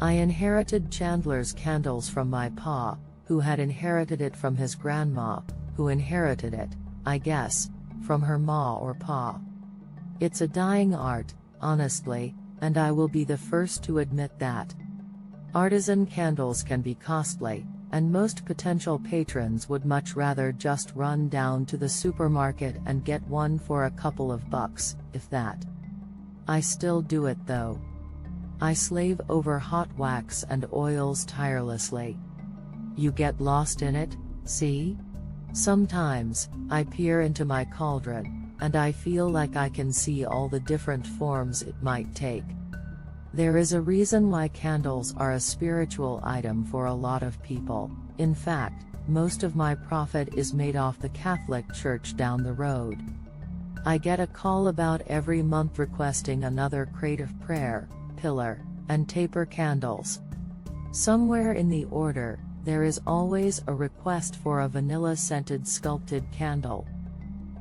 I inherited Chandler's candles from my pa, who had inherited it from his grandma, who inherited it, I guess, from her ma or pa. It's a dying art, honestly, and I will be the first to admit that. Artisan candles can be costly, and most potential patrons would much rather just run down to the supermarket and get one for a couple of bucks, if that. I still do it though. I slave over hot wax and oils tirelessly. You get lost in it, see? Sometimes, I peer into my cauldron, and I feel like I can see all the different forms it might take. There is a reason why candles are a spiritual item for a lot of people. In fact, most of my profit is made off the Catholic Church down the road. I get a call about every month requesting another crate of prayer, pillar, and taper candles. Somewhere in the order, there is always a request for a vanilla-scented sculpted candle.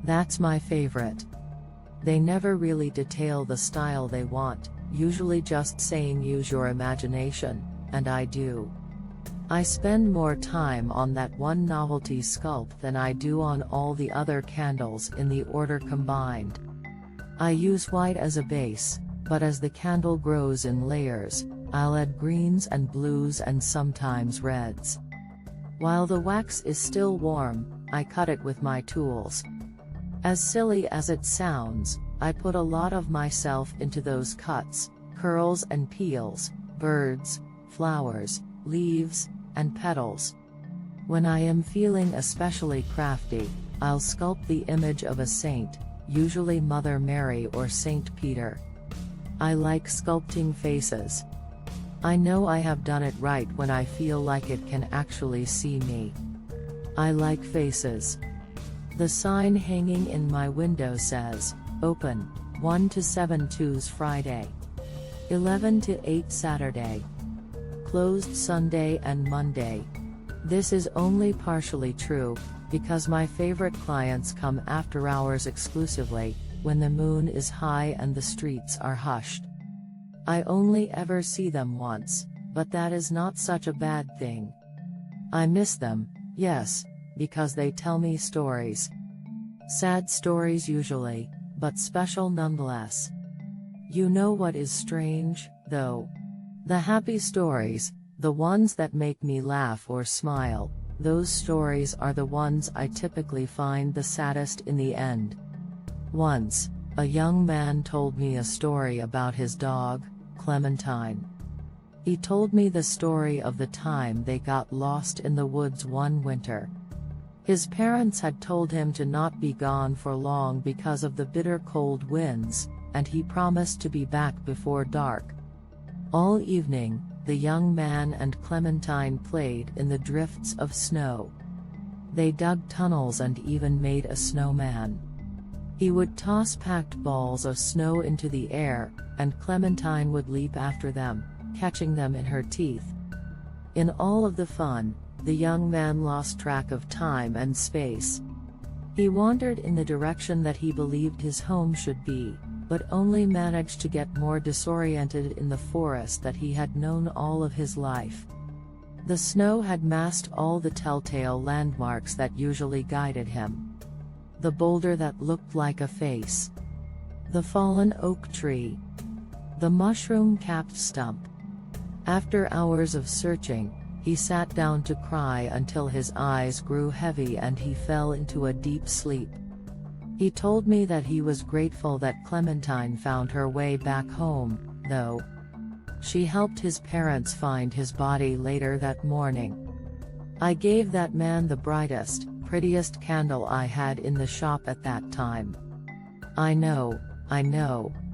That's my favorite. They never really detail the style they want, usually just saying use your imagination, and I do. I spend more time on that one novelty sculpt than I do on all the other candles in the order combined. I use white as a base, but as the candle grows in layers, I'll add greens and blues and sometimes reds. While the wax is still warm, I cut it with my tools. As silly as it sounds, I put a lot of myself into those cuts, curls and peels, birds, flowers, leaves, and petals. When I am feeling especially crafty, I'll sculpt the image of a saint, usually Mother Mary or Saint Peter. I like sculpting faces. I know I have done it right when I feel like it can actually see me. I like faces. The sign hanging in my window says, open, 1 to 7 Tues Friday, 11 to 8 Saturday, closed Sunday and Monday. This is only partially true, because my favorite clients come after hours exclusively, when the moon is high and the streets are hushed. I only ever see them once, but that is not such a bad thing. I miss them, yes, because they tell me stories. Sad stories usually, but special nonetheless. You know what is strange, though? The happy stories, the ones that make me laugh or smile, those stories are the ones I typically find the saddest in the end. Once, a young man told me a story about his dog, Clementine. He told me the story of the time they got lost in the woods one winter. His parents had told him to not be gone for long because of the bitter cold winds, and he promised to be back before dark. All evening, the young man and Clementine played in the drifts of snow. They dug tunnels and even made a snowman. He would toss packed balls of snow into the air, and Clementine would leap after them, catching them in her teeth. In all of the fun, the young man lost track of time and space. He wandered in the direction that he believed his home should be, but only managed to get more disoriented in the forest that he had known all of his life. The snow had masked all the telltale landmarks that usually guided him. The boulder that looked like a face. The fallen oak tree. The mushroom-capped stump. After hours of searching, he sat down to cry until his eyes grew heavy and he fell into a deep sleep. He told me that he was grateful that Clementine found her way back home, though. She helped his parents find his body later that morning. I gave that man the brightest, prettiest candle I had in the shop at that time. I know,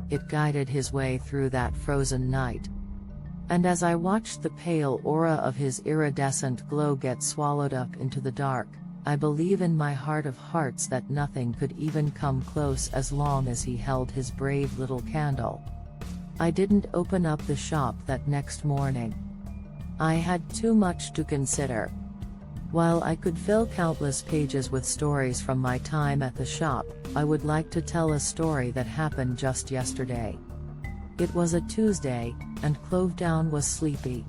it guided his way through that frozen night. And as I watched the pale aura of his iridescent glow get swallowed up into the dark, I believe in my heart of hearts that nothing could even come close as long as he held his brave little candle. I didn't open up the shop that next morning. I had too much to consider. While I could fill countless pages with stories from my time at the shop, I would like to tell a story that happened just yesterday. It was a Tuesday, and Clovedown was sleepy.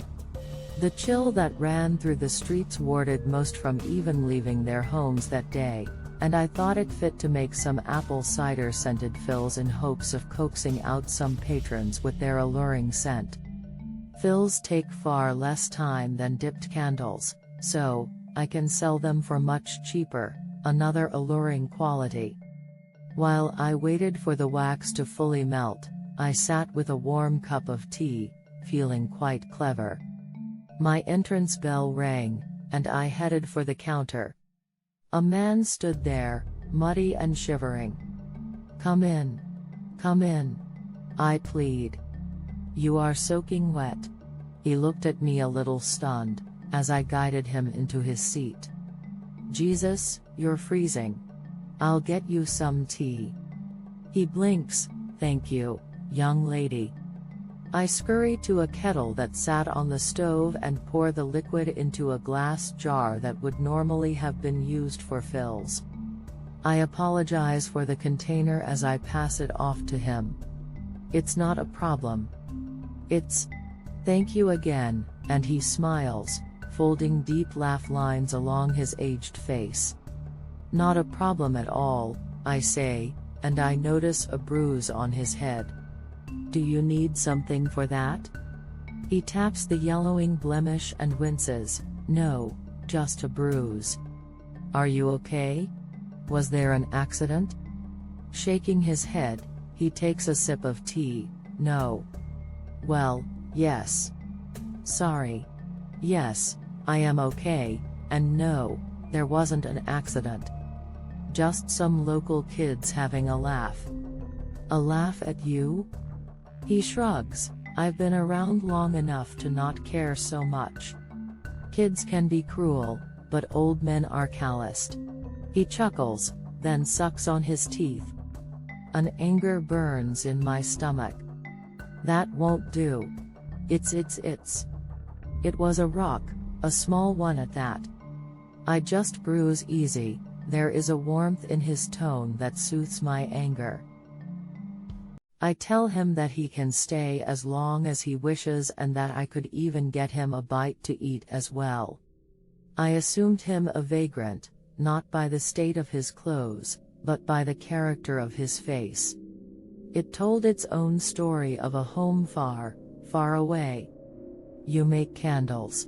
The chill that ran through the streets warded most from even leaving their homes that day, and I thought it fit to make some apple cider scented fills in hopes of coaxing out some patrons with their alluring scent. Fills take far less time than dipped candles, so I can sell them for much cheaper, another alluring quality. While I waited for the wax to fully melt, I sat with a warm cup of tea, feeling quite clever. My entrance bell rang, and I headed for the counter. A man stood there, muddy and shivering. "Come in. Come in," I plead. "You are soaking wet." He looked at me a little stunned, as I guided him into his seat. "Jesus, you're freezing. I'll get you some tea." He blinks, "Thank you, young lady." I scurry to a kettle that sat on the stove and pour the liquid into a glass jar that would normally have been used for fills. I apologize for the container as I pass it off to him. "It's not a problem." "It's... Thank you again," and he smiles, folding deep laugh lines along his aged face. "Not a problem at all," I say, and I notice a bruise on his head. "Do you need something for that?" He taps the yellowing blemish and winces. "No, just a bruise." "Are you okay? Was there an accident?" Shaking his head, he takes a sip of tea. "No." "Well, yes. Sorry. Yes, I am okay, and no, there wasn't an accident. Just some local kids having a laugh." "A laugh at you?" He shrugs. "I've been around long enough to not care so much. Kids can be cruel, but old men are calloused." He chuckles, then sucks on his teeth. An anger burns in my stomach. "That won't do. It's. It was a rock, a small one at that. I just bruise easy." There is a warmth in his tone that soothes my anger. I tell him that he can stay as long as he wishes and that I could even get him a bite to eat as well. I assumed him a vagrant, not by the state of his clothes, but by the character of his face. It told its own story of a home far, far away. "You make candles?"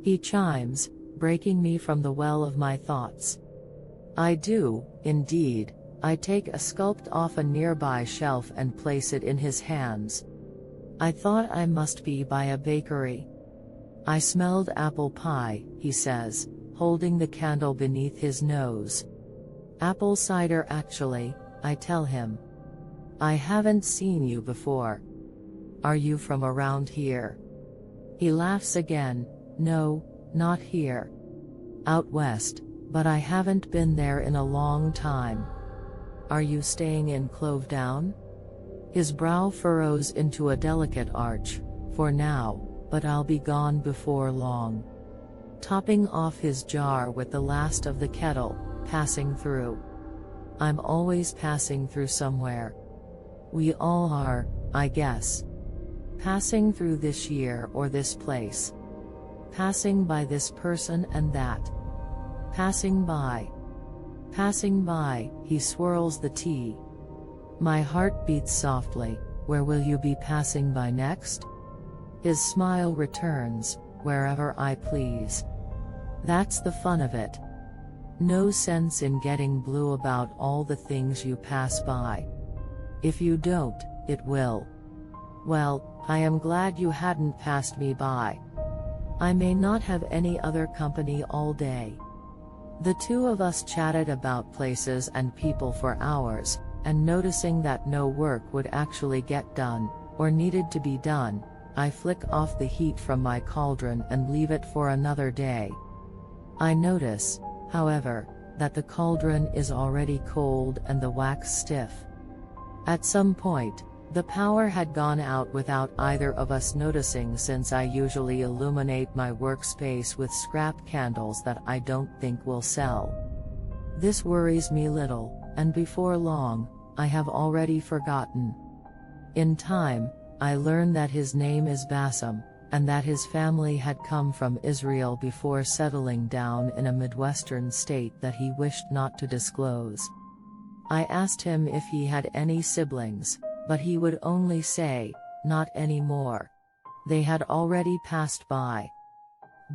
he chimes, breaking me from the well of my thoughts. "I do, indeed." I take a sculpt off a nearby shelf and place it in his hands. "I thought I must be by a bakery." "I smelled apple pie," he says, holding the candle beneath his nose. "Apple cider actually," I tell him. "I haven't seen you before. Are you from around here?" He laughs again. "No, not here. Out west, but I haven't been there in a long time." "Are you staying in Clovedown?" His brow furrows into a delicate arch. "For now, but I'll be gone before long." Topping off his jar with the last of the kettle, passing through. I'm always passing through somewhere. We all are, I guess. Passing through this year or this place. Passing by this person and that. Passing by. Passing by, he swirls the tea. My heart beats softly. "Where will you be passing by next?" His smile returns. "Wherever I please." That's the fun of it. No sense in getting blue about all the things you pass by. If you don't, it will. Well, I am glad you hadn't passed me by. I may not have any other company all day. The two of us chatted about places and people for hours, and noticing that no work would actually get done, or needed to be done, I flick off the heat from my cauldron and leave it for another day. I notice, however, that the cauldron is already cold and the wax stiff. At some point, the power had gone out without either of us noticing, since I usually illuminate my workspace with scrap candles that I don't think will sell. This worries me little, and before long, I have already forgotten. In time, I learn that his name is Bassam, and that his family had come from Israel before settling down in a Midwestern state that he wished not to disclose. I asked him if he had any siblings, but he would only say, "Not anymore. They had already passed by."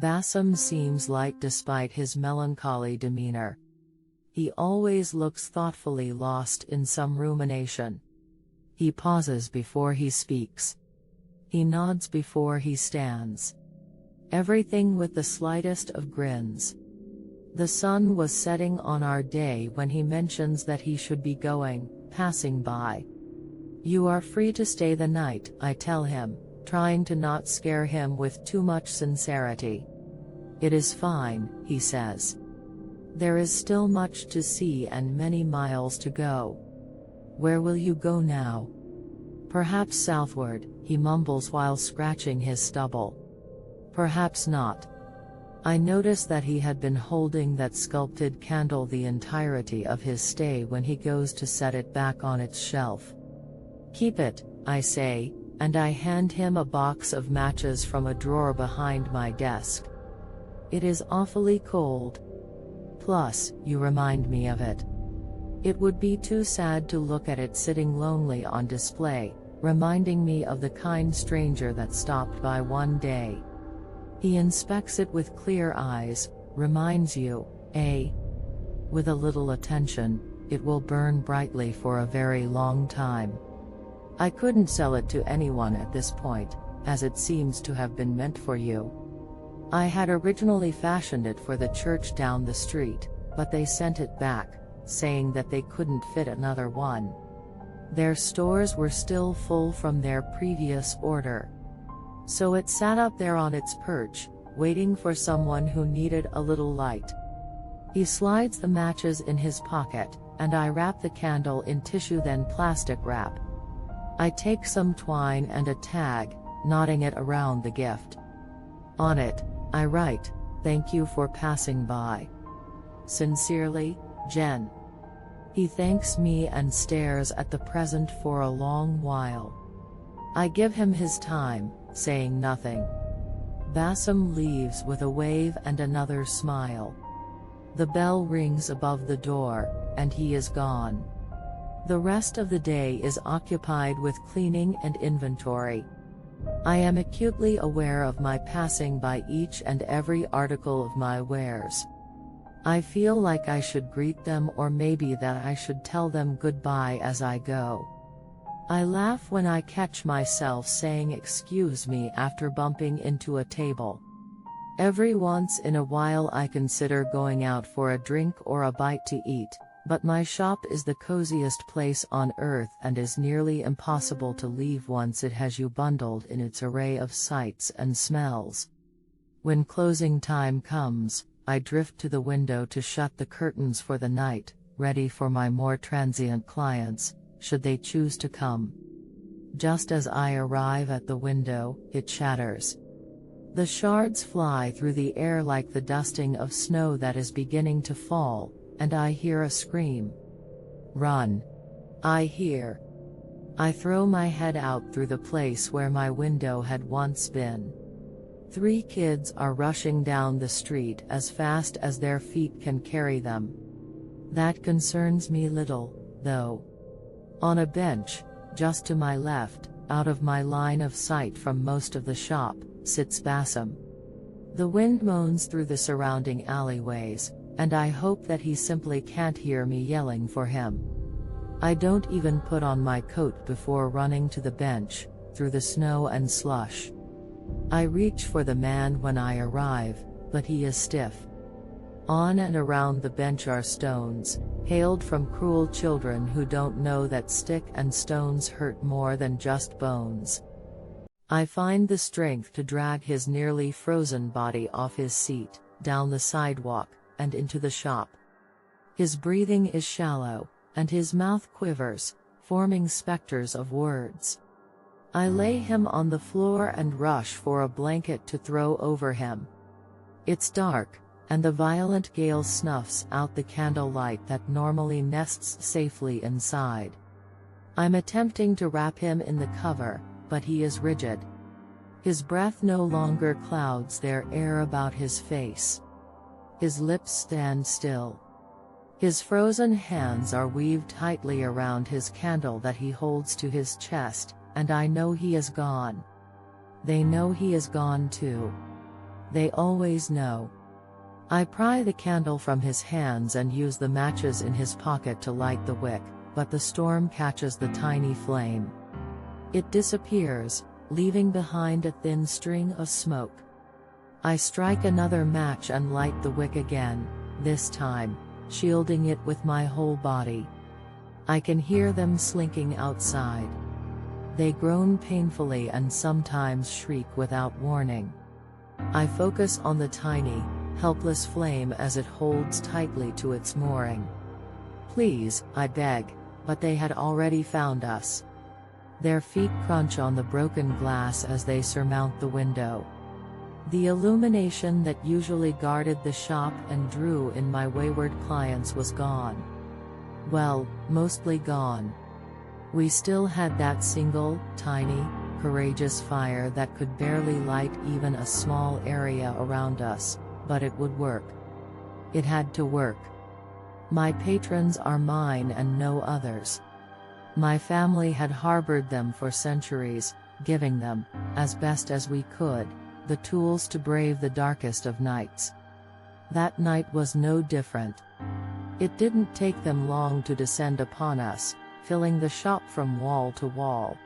Bassam seems light despite his melancholy demeanor. He always looks thoughtfully lost in some rumination. He pauses before he speaks. He nods before he stands. Everything with the slightest of grins. The sun was setting on our day when he mentions that he should be going, passing by. "You are free to stay the night," I tell him, trying to not scare him with too much sincerity. "It is fine," he says. "There is still much to see and many miles to go." "Where will you go now?" "Perhaps southward," he mumbles while scratching his stubble. "Perhaps not." I notice that he had been holding that sculpted candle the entirety of his stay when he goes to set it back on its shelf. "Keep it," I say, and I hand him a box of matches from a drawer behind my desk. "It is awfully cold. Plus, you remind me of it. It would be too sad to look at it sitting lonely on display, reminding me of the kind stranger that stopped by one day." He inspects it with clear eyes. "Reminds you, eh? With a little attention, it will burn brightly for a very long time." I couldn't sell it to anyone at this point, as it seems to have been meant for you. I had originally fashioned it for the church down the street, but they sent it back, saying that they couldn't fit another one. Their stores were still full from their previous order. So it sat up there on its perch, waiting for someone who needed a little light. He slides the matches in his pocket, and I wrap the candle in tissue then plastic wrap. I take some twine and a tag, knotting it around the gift. On it, I write, "Thank you for passing by. Sincerely, Jen." He thanks me and stares at the present for a long while. I give him his time, saying nothing. Bassam leaves with a wave and another smile. The bell rings above the door, and he is gone. The rest of the day is occupied with cleaning and inventory. I am acutely aware of my passing by each and every article of my wares. I feel like I should greet them, or maybe that I should tell them goodbye as I go. I laugh when I catch myself saying "excuse me" after bumping into a table. Every once in a while I consider going out for a drink or a bite to eat, but my shop is the coziest place on earth and is nearly impossible to leave once it has you bundled in its array of sights and smells. When closing time comes, I drift to the window to shut the curtains for the night, ready for my more transient clients, should they choose to come. Just as I arrive at the window, it shatters. The shards fly through the air like the dusting of snow that is beginning to fall, and I hear a scream. "Run!" I hear. I throw my head out through the place where my window had once been. 3 kids are rushing down the street as fast as their feet can carry them. That concerns me little, though. On a bench, just to my left, out of my line of sight from most of the shop, sits Bassam. The wind moans through the surrounding alleyways, and I hope that he simply can't hear me yelling for him. I don't even put on my coat before running to the bench, through the snow and slush. I reach for the man when I arrive, but he is stiff. On and around the bench are stones, hailed from cruel children who don't know that stick and stones hurt more than just bones. I find the strength to drag his nearly frozen body off his seat, down the sidewalk, and into the shop. His breathing is shallow, and his mouth quivers, forming specters of words. I lay him on the floor and rush for a blanket to throw over him. It's dark, and the violent gale snuffs out the candlelight that normally nests safely inside. I'm attempting to wrap him in the cover, but he is rigid. His breath no longer clouds their air about his face. His lips stand still. His frozen hands are weaved tightly around his candle that he holds to his chest, and I know he is gone. They know he is gone too. They always know. I pry the candle from his hands and use the matches in his pocket to light the wick, but the storm catches the tiny flame. It disappears, leaving behind a thin string of smoke. I strike another match and light the wick again, this time, shielding it with my whole body. I can hear them slinking outside. They groan painfully and sometimes shriek without warning. I focus on the tiny, helpless flame as it holds tightly to its mooring. Please, I beg, but they had already found us. Their feet crunch on the broken glass as they surmount the window. The illumination that usually guarded the shop and drew in my wayward clients was gone. Well, mostly gone. We still had that single, tiny, courageous fire that could barely light even a small area around us, but it would work. It had to work. My patrons are mine and no others. My family had harbored them for centuries, giving them, as best as we could, the tools to brave the darkest of nights. That night was no different. It didn't take them long to descend upon us, filling the shop from wall to wall.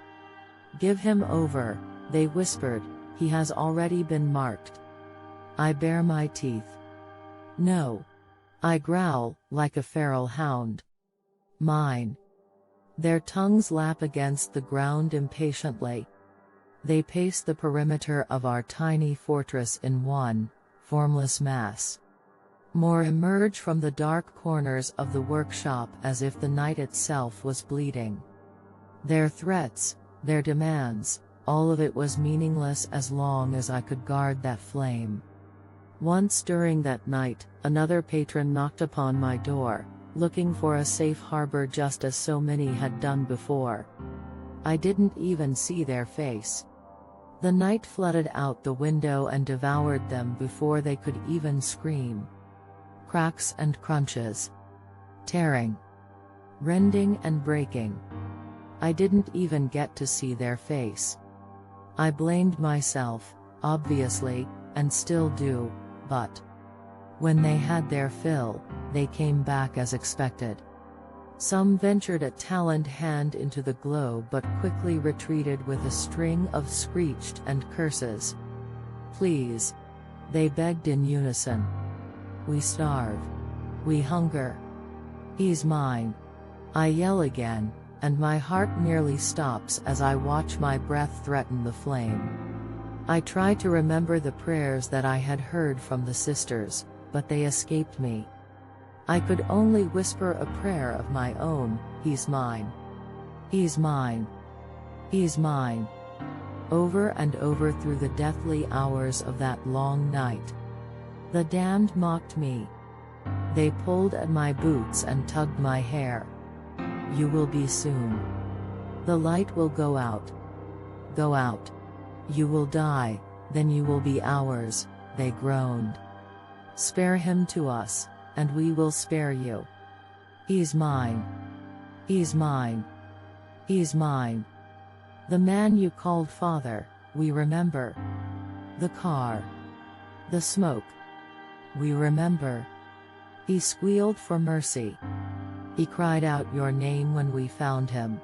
"Give him over," they whispered, "he has already been marked." I bare my teeth. "No." I growl, like a feral hound. "Mine." Their tongues lap against the ground impatiently. They pace the perimeter of our tiny fortress in one, formless mass. More emerge from the dark corners of the workshop as if the night itself was bleeding. Their threats, their demands, all of it was meaningless as long as I could guard that flame. Once during that night, another patron knocked upon my door, looking for a safe harbor just as so many had done before. I didn't even see their face. The night flooded out the window and devoured them before they could even scream. Cracks and crunches. Tearing. Rending and breaking. I didn't even get to see their face. I blamed myself, obviously, and still do, but when they had their fill, they came back as expected. Some ventured a taloned hand into the glow but quickly retreated with a string of screeched and curses. "Please," they begged in unison. "We starve. We hunger. He's mine." I yell again, and my heart nearly stops as I watch my breath threaten the flame. I try to remember the prayers that I had heard from the sisters, but they escaped me. I could only whisper a prayer of my own, "He's mine. He's mine. He's mine," over and over through the deathly hours of that long night. The damned mocked me. They pulled at my boots and tugged my hair. "You will be soon. The light will go out. Go out. You will die, then you will be ours," they groaned. "Spare him to us, and we will spare you. He's mine. He's mine. He's mine. The man you called father, we remember. The car. The smoke. We remember. He squealed for mercy. He cried out your name when we found him.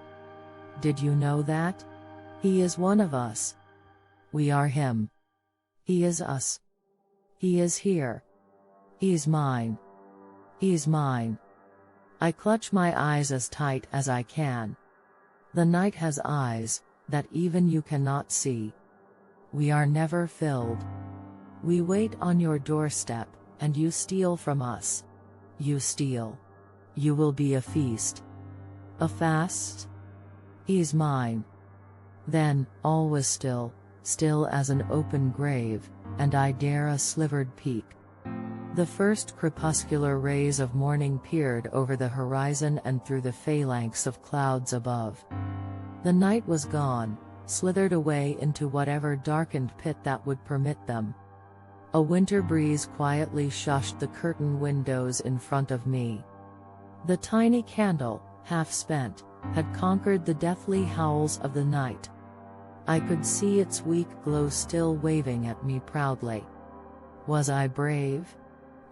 Did you know that? He is one of us. We are him. He is us. He is here. He's mine. He's mine." I clutch my eyes as tight as I can. The night has eyes, that even you cannot see. We are never filled. We wait on your doorstep, and you steal from us. You steal. You will be a feast. A fast? He's mine. Then, all was still, still as an open grave, and I dare a slivered peek. The first crepuscular rays of morning peered over the horizon and through the phalanx of clouds above. The night was gone, slithered away into whatever darkened pit that would permit them. A winter breeze quietly shushed the curtain windows in front of me. The tiny candle, half spent, had conquered the deathly howls of the night. I could see its weak glow still waving at me proudly. Was I brave?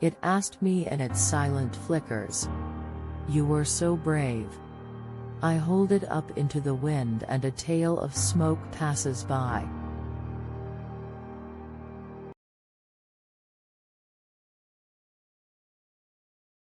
It asked me in its silent flickers. You were so brave. I hold it up into the wind and a tail of smoke passes by.